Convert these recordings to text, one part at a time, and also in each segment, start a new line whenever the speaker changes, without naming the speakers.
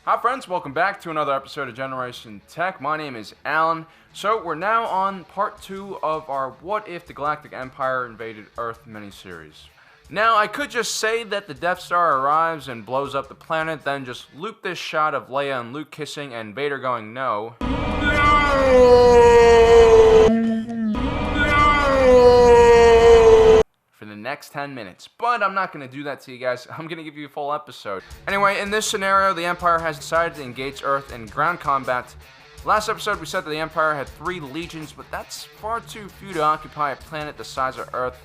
Hi friends, welcome back to another episode of Generation Tech. My name is Alan. So we're now on part 2 of our What If the Galactic Empire Invaded Earth miniseries. Now I could just say that the Death Star arrives and blows up the planet, then just loop this shot of Leia and Luke kissing and Vader going no. For the next 10 minutes, but I'm not going to do that to you guys. I'm going to give you a full episode. Anyway, in this scenario, the Empire has decided to engage Earth in ground combat. Last episode, we said that the Empire had 3 legions, but that's far too few to occupy a planet the size of Earth.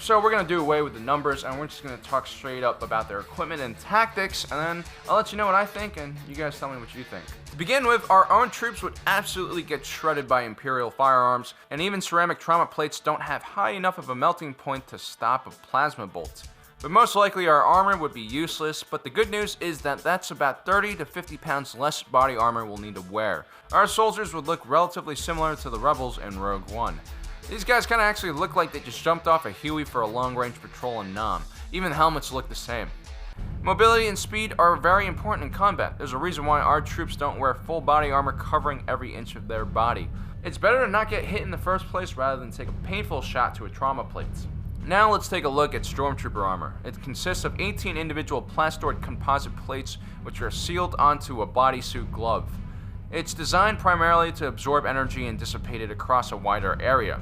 So we're going to do away with the numbers, and we're just going to talk straight up about their equipment and tactics, and then I'll let you know what I think, and you guys tell me what you think. To begin with, our own troops would absolutely get shredded by Imperial firearms, and even ceramic trauma plates don't have high enough of a melting point to stop a plasma bolt. But most likely our armor would be useless, but the good news is that that's about 30 to 50 pounds less body armor we'll need to wear. Our soldiers would look relatively similar to the rebels in Rogue One. These guys kind of actually look like they just jumped off a Huey for a long-range patrol in Nam. Even the helmets look the same. Mobility and speed are very important in combat. There's a reason why our troops don't wear full body armor covering every inch of their body. It's better to not get hit in the first place rather than take a painful shot to a trauma plate. Now let's take a look at Stormtrooper armor. It consists of 18 individual plastoid composite plates which are sealed onto a bodysuit glove. It's designed primarily to absorb energy and dissipate it across a wider area.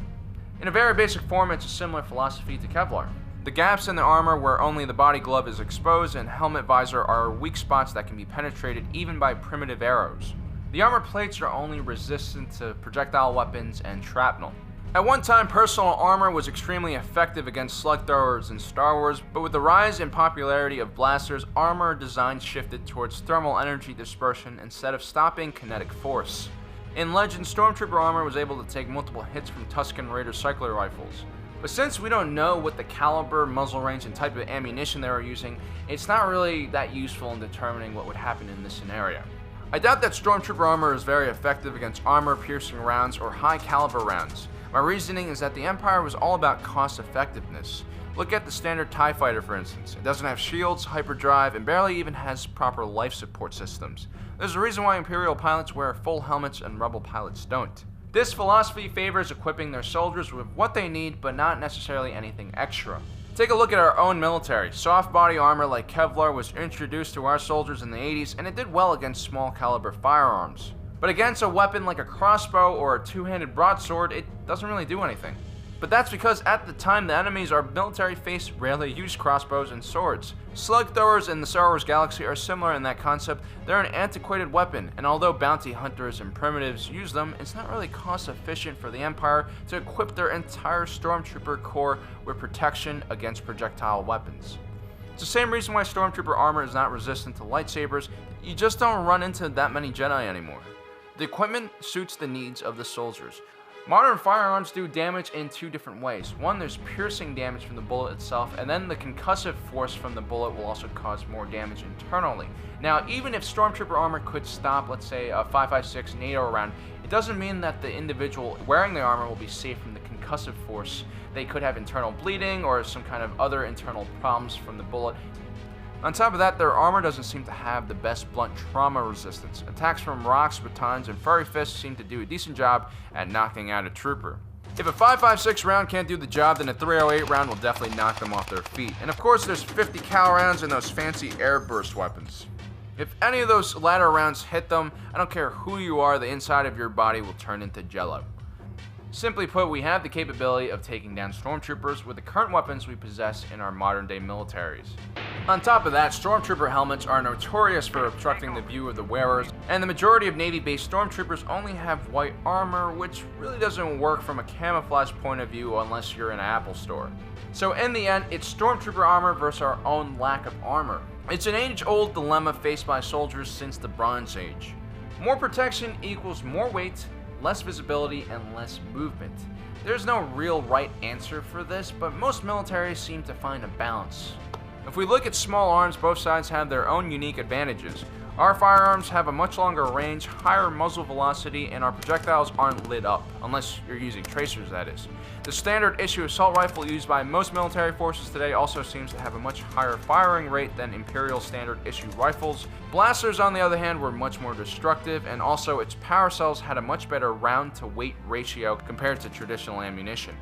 In a very basic form, it's a similar philosophy to Kevlar. The gaps in the armor where only the body glove is exposed and helmet visor are weak spots that can be penetrated even by primitive arrows. The armor plates are only resistant to projectile weapons and shrapnel. At one time, personal armor was extremely effective against slug throwers in Star Wars, but with the rise in popularity of blasters, armor design shifted towards thermal energy dispersion instead of stopping kinetic force. In Legend, Stormtrooper armor was able to take multiple hits from Tusken Raider cycler rifles. But since we don't know what the caliber, muzzle range, and type of ammunition they were using, it's not really that useful in determining what would happen in this scenario. I doubt that Stormtrooper armor is very effective against armor-piercing rounds or high-caliber rounds. My reasoning is that the Empire was all about cost-effectiveness. Look at the standard TIE Fighter, for instance. It doesn't have shields, hyperdrive, and barely even has proper life support systems. There's a reason why Imperial pilots wear full helmets and Rebel pilots don't. This philosophy favors equipping their soldiers with what they need, but not necessarily anything extra. Take a look at our own military. Soft body armor like Kevlar was introduced to our soldiers in the 80s, and it did well against small caliber firearms. But against a weapon like a crossbow or a two-handed broadsword, it doesn't really do anything. But that's because at the time the enemies our military faced rarely used crossbows and swords. Slug throwers in the Star Wars galaxy are similar in that concept. They're an antiquated weapon, and although bounty hunters and primitives use them, it's not really cost efficient for the Empire to equip their entire Stormtrooper corps with protection against projectile weapons. It's the same reason why Stormtrooper armor is not resistant to lightsabers. You just don't run into that many Jedi anymore. The equipment suits the needs of the soldiers. Modern firearms do damage in 2 different ways. One, there's piercing damage from the bullet itself, and then the concussive force from the bullet will also cause more damage internally. Now, even if Stormtrooper armor could stop, let's say, a 5.56 NATO round, it doesn't mean that the individual wearing the armor will be safe from the concussive force. They could have internal bleeding or some kind of other internal problems from the bullet. On top of that, their armor doesn't seem to have the best blunt trauma resistance. Attacks from rocks, batons, and furry fists seem to do a decent job at knocking out a trooper. If a 5.56 round can't do the job, then a 308 round will definitely knock them off their feet. And of course, there's 50 cal rounds and those fancy air burst weapons. If any of those latter rounds hit them, I don't care who you are, the inside of your body will turn into jello. Simply put, we have the capability of taking down Stormtroopers with the current weapons we possess in our modern-day militaries. On top of that, Stormtrooper helmets are notorious for obstructing the view of the wearers, and the majority of Navy-based Stormtroopers only have white armor, which really doesn't work from a camouflage point of view unless you're in an Apple store. So in the end, it's Stormtrooper armor versus our own lack of armor. It's an age-old dilemma faced by soldiers since the Bronze Age. More protection equals more weight, less visibility, and less movement. There's no real right answer for this, but most militaries seem to find a balance. If we look at small arms, both sides have their own unique advantages. Our firearms have a much longer range, higher muzzle velocity, and our projectiles aren't lit up, unless you're using tracers, that is. The standard issue assault rifle used by most military forces today also seems to have a much higher firing rate than Imperial standard issue rifles. Blasters, on the other hand, were much more destructive, and also its power cells had a much better round to weight ratio compared to traditional ammunition.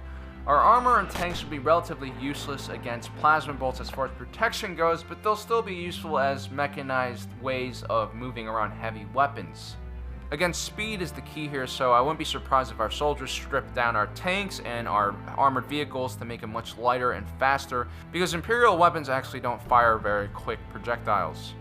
Our armor and tanks will be relatively useless against plasma bolts as far as protection goes, but they'll still be useful as mechanized ways of moving around heavy weapons. Again, speed is the key here, so I wouldn't be surprised if our soldiers stripped down our tanks and our armored vehicles to make them much lighter and faster, because Imperial weapons actually don't fire very quick projectiles.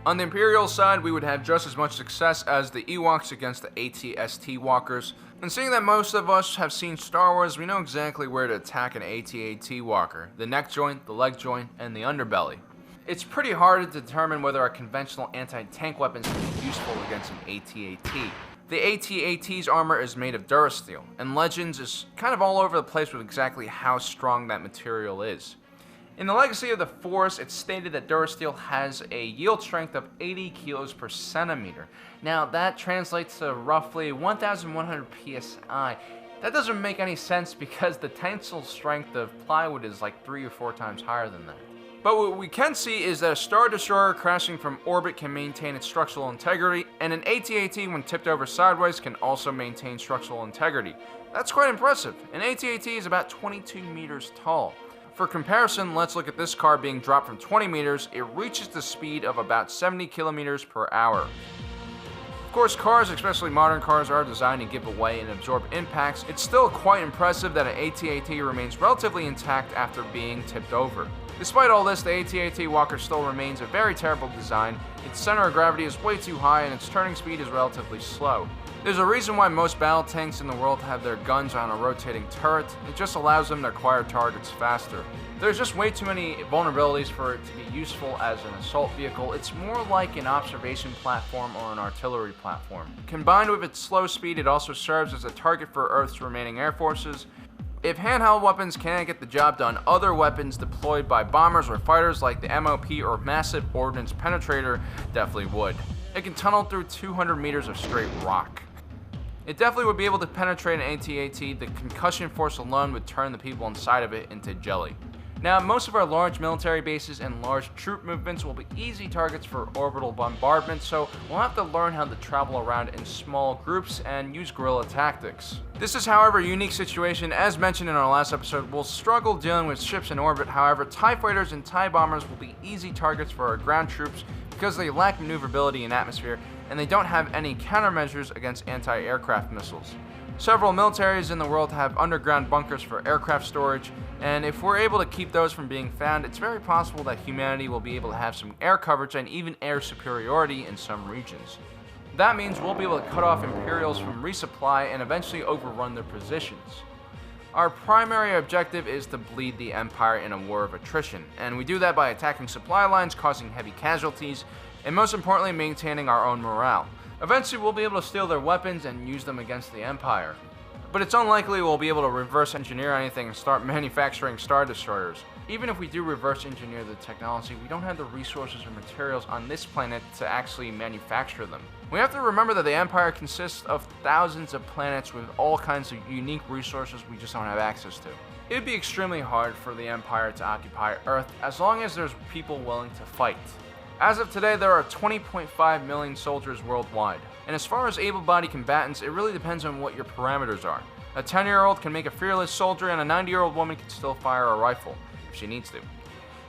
On the Imperial side, we would have just as much success as the Ewoks against the AT-ST walkers. And seeing that most of us have seen Star Wars, we know exactly where to attack an AT-AT walker: the neck joint, the leg joint, and the underbelly. It's pretty hard to determine whether a conventional anti-tank weapon is useful against an AT-AT. The AT-AT's armor is made of Durasteel, and Legends is kind of all over the place with exactly how strong that material is. In the Legacy of the Force, it's stated that Durasteel has a yield strength of 80 kilos per centimeter. Now, that translates to roughly 1,100 psi. That doesn't make any sense because the tensile strength of plywood is like 3 or 4 times higher than that. But what we can see is that a Star Destroyer crashing from orbit can maintain its structural integrity, and an AT-AT when tipped over sideways can also maintain structural integrity. That's quite impressive. An AT-AT is about 22 meters tall. For comparison, let's look at this car being dropped from 20 meters. It reaches the speed of about 70 kilometers per hour. Of course, cars, especially modern cars, are designed to give away and absorb impacts. It's still quite impressive that an AT-AT remains relatively intact after being tipped over. Despite all this, the AT-AT walker still remains a very terrible design. Its center of gravity is way too high and its turning speed is relatively slow. There's a reason why most battle tanks in the world have their guns on a rotating turret. It just allows them to acquire targets faster. There's just way too many vulnerabilities for it to be useful as an assault vehicle. It's more like an observation platform or an artillery platform. Combined with its slow speed, it also serves as a target for Earth's remaining air forces. If handheld weapons can't get the job done, other weapons deployed by bombers or fighters like the MOP or Massive Ordnance Penetrator definitely would. It can tunnel through 200 meters of straight rock. It definitely would be able to penetrate an AT-AT. The concussion force alone would turn the people inside of it into jelly. Now, most of our large military bases and large troop movements will be easy targets for orbital bombardment, so we'll have to learn how to travel around in small groups and use guerrilla tactics. This is, however, a unique situation. As mentioned in our last episode, we'll struggle dealing with ships in orbit. However, TIE fighters and TIE bombers will be easy targets for our ground troops because they lack maneuverability in atmosphere and they don't have any countermeasures against anti-aircraft missiles. Several militaries in the world have underground bunkers for aircraft storage, and if we're able to keep those from being found, it's very possible that humanity will be able to have some air coverage and even air superiority in some regions. That means we'll be able to cut off Imperials from resupply and eventually overrun their positions. Our primary objective is to bleed the Empire in a war of attrition, and we do that by attacking supply lines, causing heavy casualties, and most importantly, maintaining our own morale. Eventually, we'll be able to steal their weapons and use them against the Empire. But it's unlikely we'll be able to reverse engineer anything and start manufacturing Star Destroyers. Even if we do reverse engineer the technology, we don't have the resources or materials on this planet to actually manufacture them. We have to remember that the Empire consists of thousands of planets with all kinds of unique resources we just don't have access to. It would be extremely hard for the Empire to occupy Earth as long as there's people willing to fight. As of today, there are 20.5 million soldiers worldwide. And as far as able-bodied combatants, it really depends on what your parameters are. A 10-year-old can make a fearless soldier, and a 90-year-old woman can still fire a rifle, if she needs to.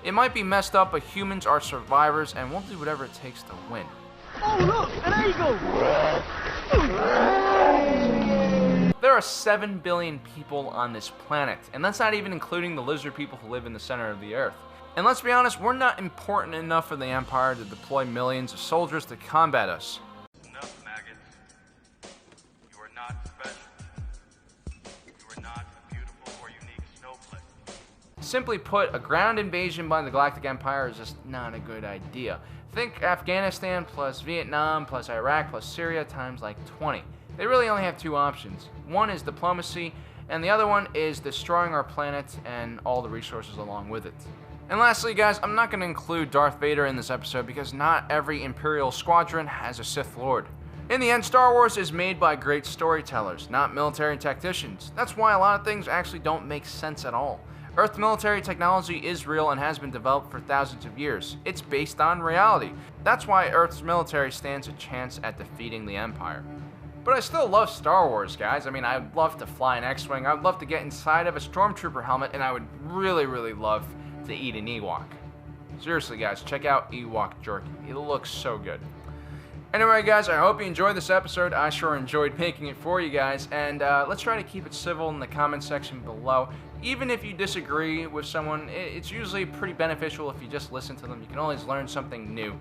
It might be messed up, but humans are survivors, and we'll do whatever it takes to win.
Oh look, an eagle!
There are 7 billion people on this planet, and that's not even including the lizard people who live in the center of the Earth. And let's be honest, we're not important enough for the Empire to deploy millions of soldiers to combat us.
Enough, maggots. You are not special. You are not a beautiful or unique snowflake.
Simply put, a ground invasion by the Galactic Empire is just not a good idea. Think Afghanistan plus Vietnam plus Iraq plus Syria times like 20. They really only have 2 options. One is diplomacy, and the other one is destroying our planet and all the resources along with it. And lastly, guys, I'm not going to include Darth Vader in this episode because not every Imperial squadron has a Sith Lord. In the end, Star Wars is made by great storytellers, not military tacticians. That's why a lot of things actually don't make sense at all. Earth's military technology is real and has been developed for thousands of years. It's based on reality. That's why Earth's military stands a chance at defeating the Empire. But I still love Star Wars, guys. I mean, I'd love to fly an X-Wing, I'd love to get inside of a Stormtrooper helmet, and I would really, really love to eat an Ewok. Seriously, guys, check out Ewok jerky. It looks so good. Anyway, guys, I hope you enjoyed this episode. I sure enjoyed making it for you guys, and let's try to keep it civil in the comment section below. Even if you disagree with someone, it's usually pretty beneficial if you just listen to them. You can always learn something new.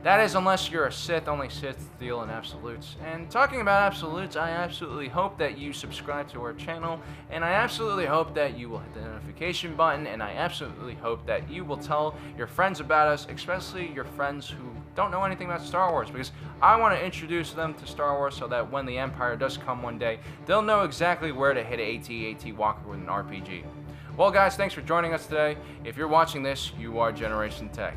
That is, unless you're a Sith. Only Sith deal in absolutes. And talking about absolutes, I absolutely hope that you subscribe to our channel, and I absolutely hope that you will hit the notification button, and I absolutely hope that you will tell your friends about us, especially your friends who don't know anything about Star Wars, because I want to introduce them to Star Wars so that when the Empire does come one day, they'll know exactly where to hit a AT-AT Walker with an RPG. Well, guys, thanks for joining us today. If you're watching this, you are Generation Tech.